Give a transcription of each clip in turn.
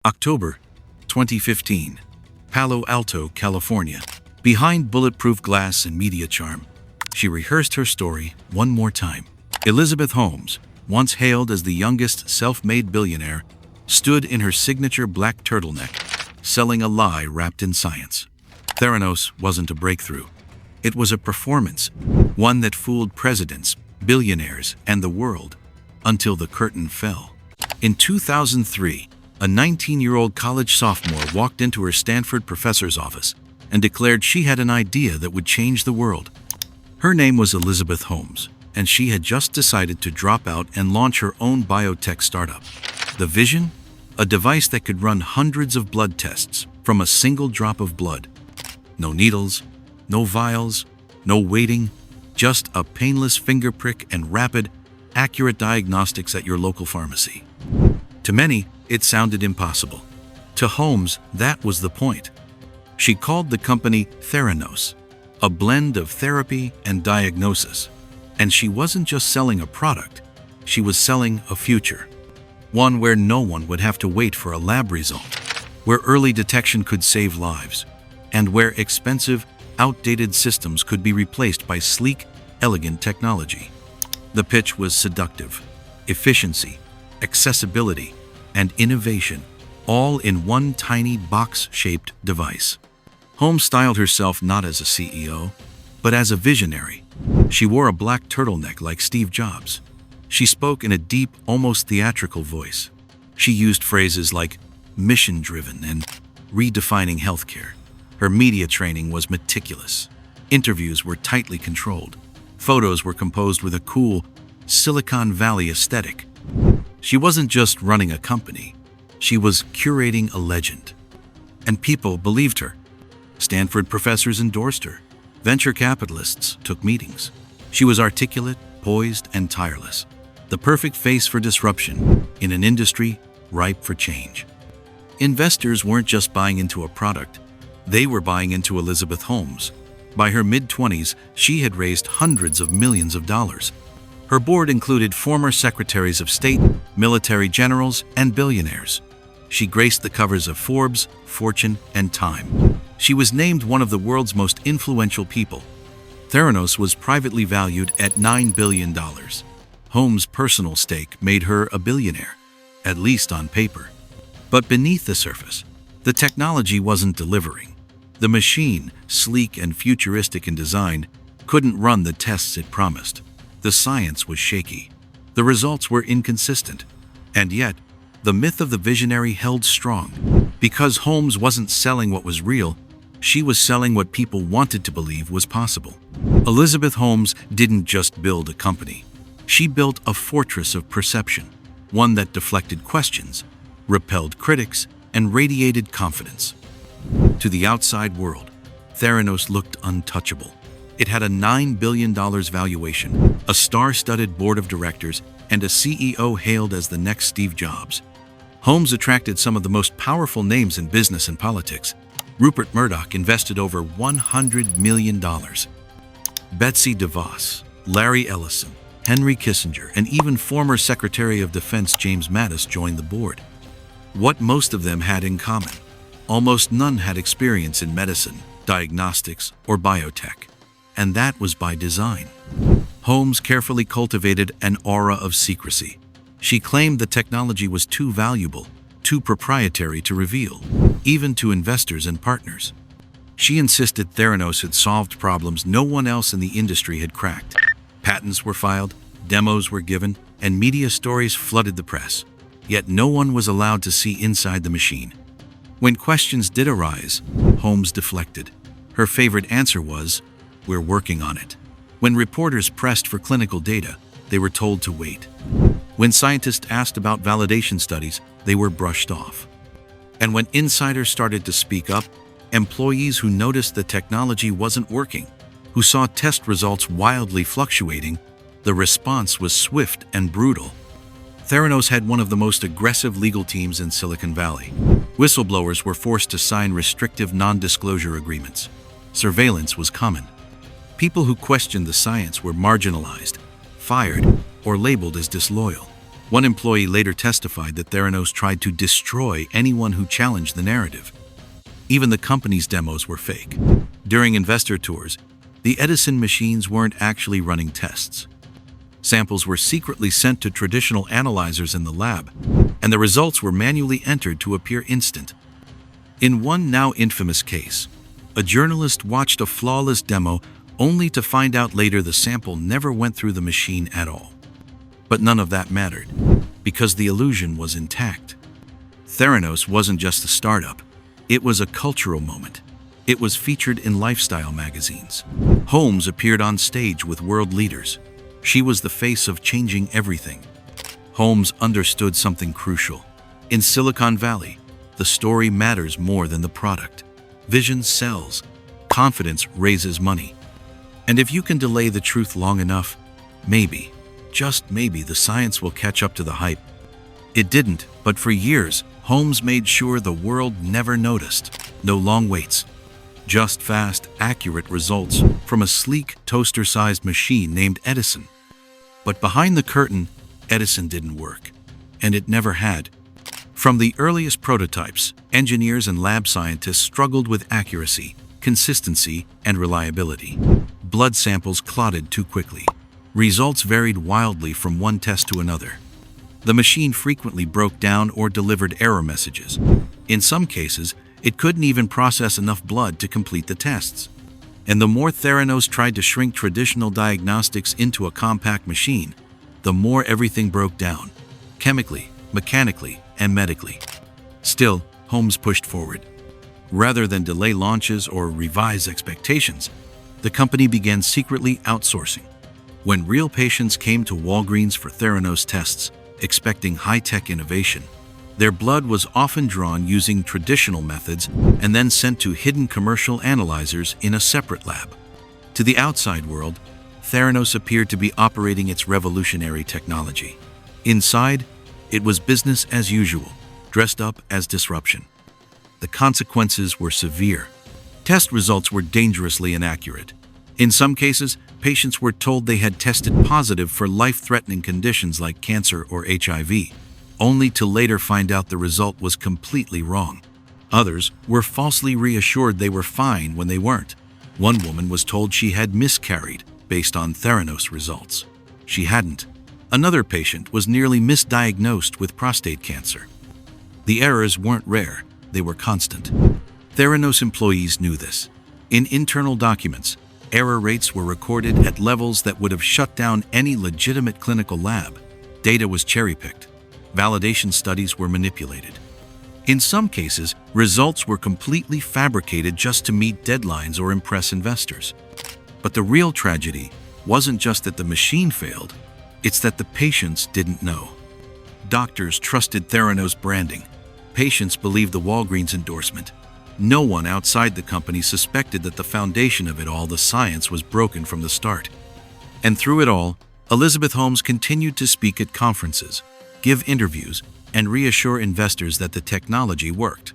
October 2015. Palo Alto, California. Behind bulletproof glass and media charm, she rehearsed her story one more time. Elizabeth Holmes, once hailed as the youngest self-made billionaire, stood in her signature black turtleneck, selling a lie wrapped in science. Theranos wasn't a breakthrough. It was a performance, one that fooled presidents, billionaires, and the world, until the curtain fell. In 2003, a 19-year-old college sophomore walked into her Stanford professor's office and declared she had an idea that would change the world. Her name was Elizabeth Holmes, and she had just decided to drop out and launch her own biotech startup. The vision? A device that could run hundreds of blood tests from a single drop of blood. No needles, no vials, no waiting, just a painless finger prick and rapid, accurate diagnostics at your local pharmacy. To many, it sounded impossible. To Holmes, that was the point. She called the company Theranos, a blend of therapy and diagnosis. And she wasn't just selling a product, she was selling a future. One where no one would have to wait for a lab result, where early detection could save lives, and where expensive, outdated systems could be replaced by sleek, elegant technology. The pitch was seductive: efficiency, accessibility, and innovation, all in one tiny box-shaped device. Holmes styled herself not as a CEO, but as a visionary. She wore a black turtleneck like Steve Jobs. She spoke in a deep, almost theatrical voice. She used phrases like mission-driven and redefining healthcare. Her media training was meticulous. Interviews were tightly controlled. Photos were composed with a cool, Silicon Valley aesthetic. She wasn't just running a company, she was curating a legend. And people believed her. Stanford professors endorsed her. Venture capitalists took meetings. She was articulate, poised, and tireless. The perfect face for disruption in an industry ripe for change. Investors weren't just buying into a product, they were buying into Elizabeth Holmes. By her mid-20s, she had raised hundreds of millions of dollars. Her board included former secretaries of state, military generals, and billionaires. She graced the covers of Forbes, Fortune, and Time. She was named one of the world's most influential people. Theranos was privately valued at $9 billion. Holmes' personal stake made her a billionaire, at least on paper. But beneath the surface, the technology wasn't delivering. The machine, sleek and futuristic in design, couldn't run the tests it promised. The science was shaky. The results were inconsistent. And yet, the myth of the visionary held strong. Because Holmes wasn't selling what was real, she was selling what people wanted to believe was possible. Elizabeth Holmes didn't just build a company. She built a fortress of perception, one that deflected questions, repelled critics, and radiated confidence. To the outside world, Theranos looked untouchable. It had a $9 billion valuation, a star-studded board of directors, and a CEO hailed as the next Steve Jobs. Holmes attracted some of the most powerful names in business and politics. Rupert Murdoch invested over $100 million. Betsy DeVos, Larry Ellison, Henry Kissinger, and even former Secretary of Defense James Mattis joined the board. What most of them had in common: almost none had experience in medicine, diagnostics, or biotech. And that was by design. Holmes carefully cultivated an aura of secrecy. She claimed the technology was too valuable, too proprietary to reveal, even to investors and partners. She insisted Theranos had solved problems no one else in the industry had cracked. Patents were filed, demos were given, and media stories flooded the press. Yet no one was allowed to see inside the machine. When questions did arise, Holmes deflected. Her favorite answer was, "We're working on it." When reporters pressed for clinical data, they were told to wait. When scientists asked about validation studies, they were brushed off. And when insiders started to speak up, employees who noticed the technology wasn't working, who saw test results wildly fluctuating, the response was swift and brutal. Theranos had one of the most aggressive legal teams in Silicon Valley. Whistleblowers were forced to sign restrictive non-disclosure agreements. Surveillance was common. People who questioned the science were marginalized, fired, or labeled as disloyal. One employee later testified that Theranos tried to destroy anyone who challenged the narrative. Even the company's demos were fake. During investor tours, the Edison machines weren't actually running tests. Samples were secretly sent to traditional analyzers in the lab, and the results were manually entered to appear instant. In one now infamous case, a journalist watched a flawless demo only to find out later the sample never went through the machine at all. But none of that mattered, because the illusion was intact. Theranos wasn't just a startup, it was a cultural moment. It was featured in lifestyle magazines. Holmes appeared on stage with world leaders. She was the face of changing everything. Holmes understood something crucial. In Silicon Valley, the story matters more than the product. Vision sells. Confidence raises money. And if you can delay the truth long enough, maybe, just maybe, the science will catch up to the hype. It didn't, but for years, Holmes made sure the world never noticed. No long waits. Just fast, accurate results from a sleek, toaster-sized machine named Edison. But behind the curtain, Edison didn't work. And it never had. From the earliest prototypes, engineers and lab scientists struggled with accuracy, consistency, and reliability. Blood samples clotted too quickly. Results varied wildly from one test to another. The machine frequently broke down or delivered error messages. In some cases, it couldn't even process enough blood to complete the tests. And the more Theranos tried to shrink traditional diagnostics into a compact machine, the more everything broke down, chemically, mechanically, and medically. Still, Holmes pushed forward. Rather than delay launches or revise expectations, the company began secretly outsourcing. When real patients came to Walgreens for Theranos tests, expecting high-tech innovation, their blood was often drawn using traditional methods and then sent to hidden commercial analyzers in a separate lab. To the outside world, Theranos appeared to be operating its revolutionary technology. Inside, it was business as usual, dressed up as disruption. The consequences were severe. Test results were dangerously inaccurate. In some cases, patients were told they had tested positive for life-threatening conditions like cancer or HIV, only to later find out the result was completely wrong. Others were falsely reassured they were fine when they weren't. One woman was told she had miscarried based on Theranos results. She hadn't. Another patient was nearly misdiagnosed with prostate cancer. The errors weren't rare, they were constant. Theranos employees knew this. In internal documents, error rates were recorded at levels that would have shut down any legitimate clinical lab. Data was cherry-picked. Validation studies were manipulated. In some cases, results were completely fabricated just to meet deadlines or impress investors. But the real tragedy wasn't just that the machine failed, it's that the patients didn't know. Doctors trusted Theranos branding. Patients believed the Walgreens endorsement. No one outside the company suspected that the foundation of it all, the science, was broken from the start. And through it all, Elizabeth Holmes continued to speak at conferences, give interviews, and reassure investors that the technology worked.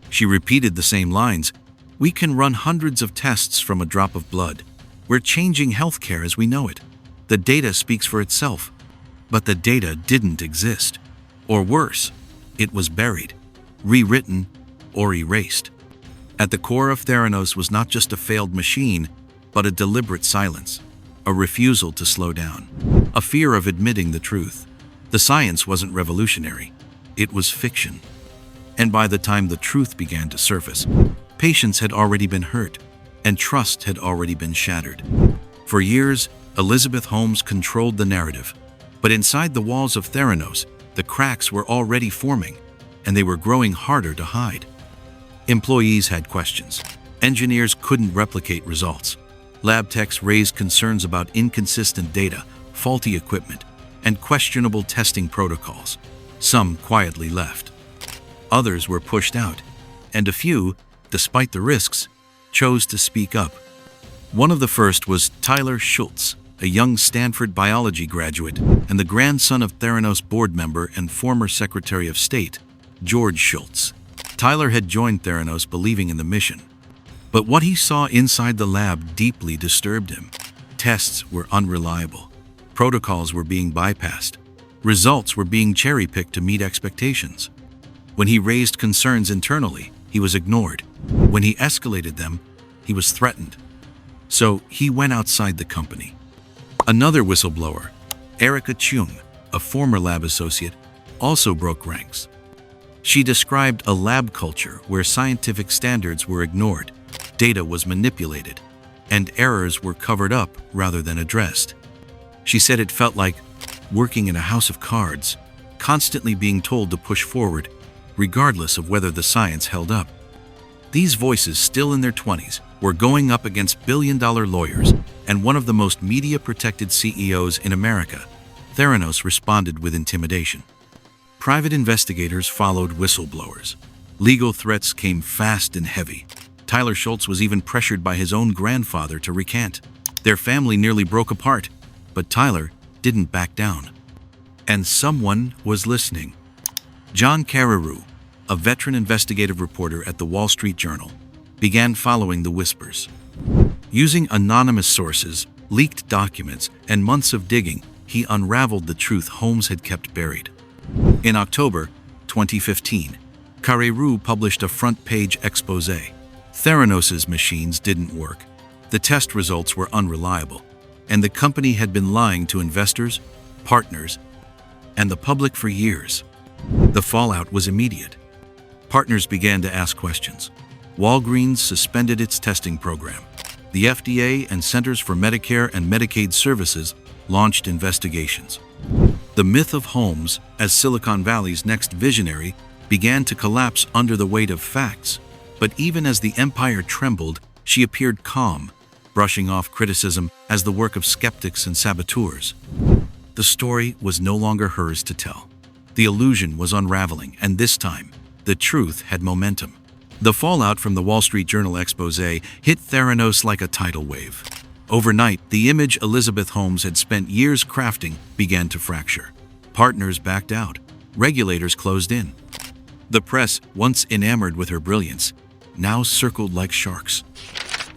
She repeated the same lines: "We can run hundreds of tests from a drop of blood. We're changing healthcare as we know it. The data speaks for itself." But the data didn't exist. Or worse, it was buried, rewritten, or erased. At the core of Theranos was not just a failed machine, but a deliberate silence, a refusal to slow down, a fear of admitting the truth. The science wasn't revolutionary, it was fiction. And by the time the truth began to surface, patients had already been hurt, and trust had already been shattered. For years, Elizabeth Holmes controlled the narrative, but inside the walls of Theranos, the cracks were already forming, and they were growing harder to hide. Employees had questions. Engineers couldn't replicate results. Lab techs raised concerns about inconsistent data, faulty equipment, and questionable testing protocols. Some quietly left. Others were pushed out, and a few, despite the risks, chose to speak up. One of the first was Tyler Schultz, a young Stanford biology graduate and the grandson of Theranos board member and former Secretary of State, George Schultz. Tyler had joined Theranos believing in the mission. But what he saw inside the lab deeply disturbed him. Tests were unreliable. Protocols were being bypassed. Results were being cherry-picked to meet expectations. When he raised concerns internally, he was ignored. When he escalated them, he was threatened. So he went outside the company. Another whistleblower, Erica Chung, a former lab associate, also broke ranks. She described a lab culture where scientific standards were ignored, data was manipulated, and errors were covered up rather than addressed. She said it felt like working in a house of cards, constantly being told to push forward, regardless of whether the science held up. These voices, still in their 20s, were going up against billion-dollar lawyers and one of the most media-protected CEOs in America. Theranos responded with intimidation. Private investigators followed whistleblowers. Legal threats came fast and heavy. Tyler Schultz was even pressured by his own grandfather to recant. Their family nearly broke apart, but Tyler didn't back down. And someone was listening. John Carreyrou, a veteran investigative reporter at the Wall Street Journal, began following the whispers. Using anonymous sources, leaked documents, and months of digging, he unraveled the truth Holmes had kept buried. In October 2015, Carreyrou published a front-page exposé. Theranos' machines didn't work. The test results were unreliable, and the company had been lying to investors, partners, and the public for years. The fallout was immediate. Partners began to ask questions. Walgreens suspended its testing program. The FDA and Centers for Medicare and Medicaid Services launched investigations. The myth of Holmes as Silicon Valley's next visionary began to collapse under the weight of facts. But even as the empire trembled, she appeared calm, brushing off criticism as the work of skeptics and saboteurs. The story was no longer hers to tell. The illusion was unraveling, and this time, the truth had momentum. The fallout from the Wall Street Journal exposé hit Theranos like a tidal wave. Overnight, the image Elizabeth Holmes had spent years crafting began to fracture. Partners backed out. Regulators closed in. The press, once enamored with her brilliance, now circled like sharks.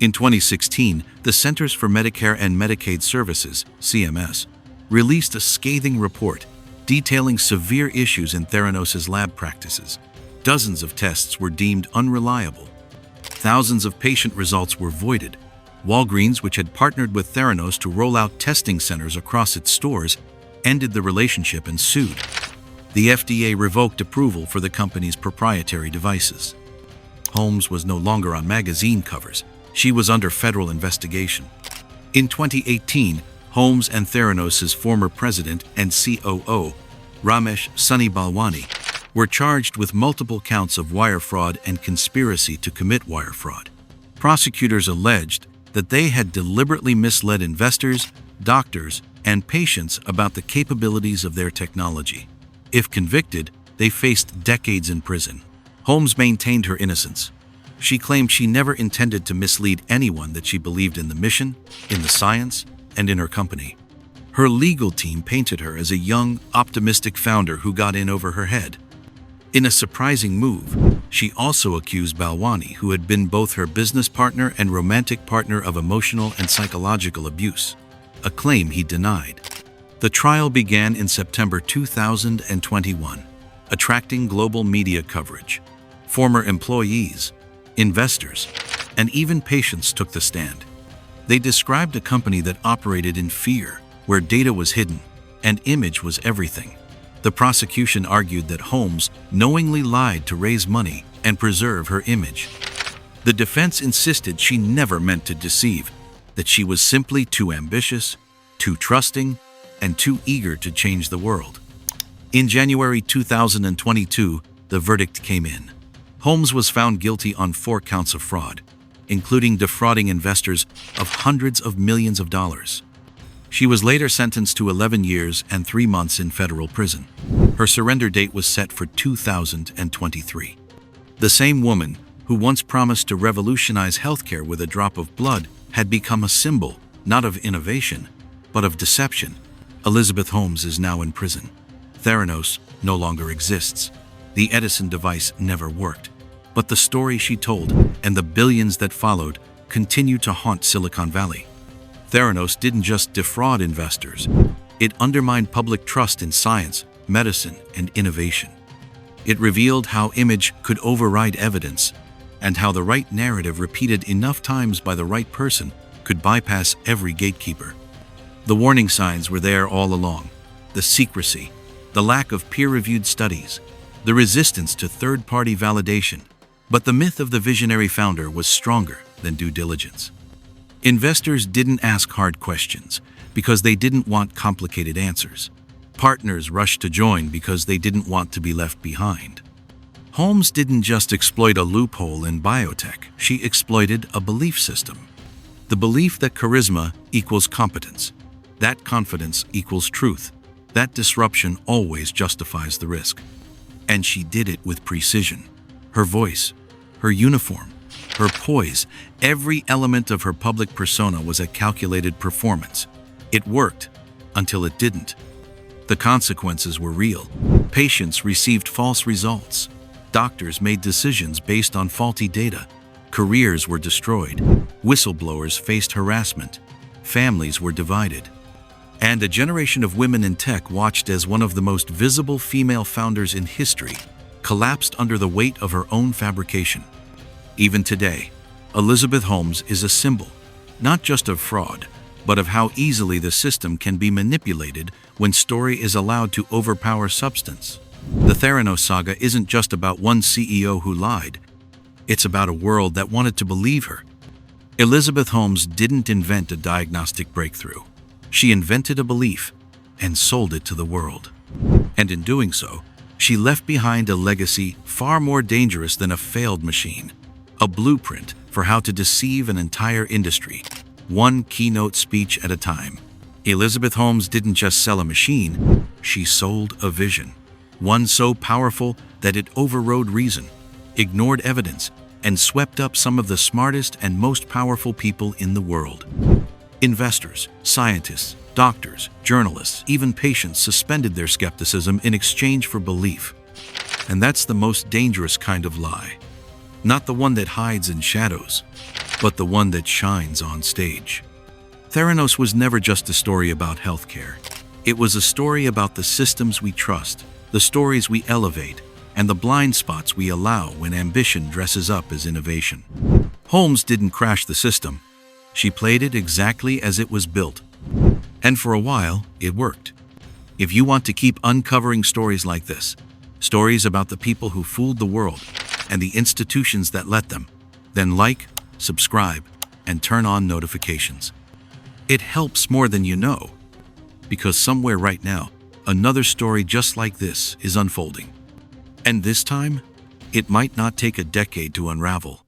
In 2016, the Centers for Medicare and Medicaid Services, CMS, released a scathing report detailing severe issues in Theranos' lab practices. Dozens of tests were deemed unreliable. Thousands of patient results were voided. Walgreens, which had partnered with Theranos to roll out testing centers across its stores, ended the relationship and sued. The FDA revoked approval for the company's proprietary devices. Holmes was no longer on magazine covers. She was under federal investigation. In 2018, Holmes and Theranos' former president and COO, Ramesh Sunny Balwani, were charged with multiple counts of wire fraud and conspiracy to commit wire fraud. Prosecutors alleged that they had deliberately misled investors, doctors, and patients about the capabilities of their technology. If convicted, they faced decades in prison. Holmes maintained her innocence. She claimed she never intended to mislead anyone, that she believed in the mission, in the science, and in her company. Her legal team painted her as a young, optimistic founder who got in over her head. In a surprising move, she also accused Balwani, who had been both her business partner and romantic partner, of emotional and psychological abuse, a claim he denied. The trial began in September 2021, attracting global media coverage. Former employees, investors, and even patients took the stand. They described a company that operated in fear, where data was hidden and image was everything. The prosecution argued that Holmes knowingly lied to raise money and preserve her image. The defense insisted she never meant to deceive, that she was simply too ambitious, too trusting, and too eager to change the world. In January 2022, the verdict came in. Holmes was found guilty on 4 counts of fraud, including defrauding investors of hundreds of millions of dollars. She was later sentenced to 11 years and 3 months in federal prison. Her surrender date was set for 2023. The same woman, who once promised to revolutionize healthcare with a drop of blood, had become a symbol, not of innovation, but of deception. Elizabeth Holmes is now in prison. Theranos no longer exists. The Edison device never worked. But the story she told, and the billions that followed, continue to haunt Silicon Valley. Theranos didn't just defraud investors. It undermined public trust in science, medicine, and innovation. It revealed how image could override evidence, and how the right narrative repeated enough times by the right person could bypass every gatekeeper. The warning signs were there all along: the secrecy, the lack of peer-reviewed studies, the resistance to third-party validation. But the myth of the visionary founder was stronger than due diligence. Investors didn't ask hard questions because they didn't want complicated answers. Partners rushed to join because they didn't want to be left behind. Holmes didn't just exploit a loophole in biotech, she exploited a belief system. The belief that charisma equals competence, that confidence equals truth, that disruption always justifies the risk. And she did it with precision. Her voice, her uniform, her poise, every element of her public persona was a calculated performance. It worked until it didn't. The consequences were real. Patients received false results. Doctors made decisions based on faulty data. Careers were destroyed. Whistleblowers faced harassment. Families were divided. And a generation of women in tech watched as one of the most visible female founders in history collapsed under the weight of her own fabrication. Even today, Elizabeth Holmes is a symbol, not just of fraud, but of how easily the system can be manipulated when story is allowed to overpower substance. The Theranos saga isn't just about one CEO who lied. It's about a world that wanted to believe her. Elizabeth Holmes didn't invent a diagnostic breakthrough. She invented a belief and sold it to the world. And in doing so, she left behind a legacy far more dangerous than a failed machine, a blueprint for how to deceive an entire industry, one keynote speech at a time. Elizabeth Holmes didn't just sell a machine, she sold a vision. One so powerful that it overrode reason, ignored evidence, and swept up some of the smartest and most powerful people in the world. Investors, scientists, doctors, journalists, even patients suspended their skepticism in exchange for belief. And that's the most dangerous kind of lie. Not the one that hides in shadows, but the one that shines on stage. Theranos was never just a story about healthcare. It was a story about the systems we trust, the stories we elevate, and the blind spots we allow when ambition dresses up as innovation. Holmes didn't crash the system. She played it exactly as it was built. And for a while, it worked. If you want to keep uncovering stories like this, stories about the people who fooled the world and the institutions that let them, then like, subscribe, and turn on notifications. It helps more than you know, because somewhere right now, another story just like this is unfolding. And this time, it might not take a decade to unravel.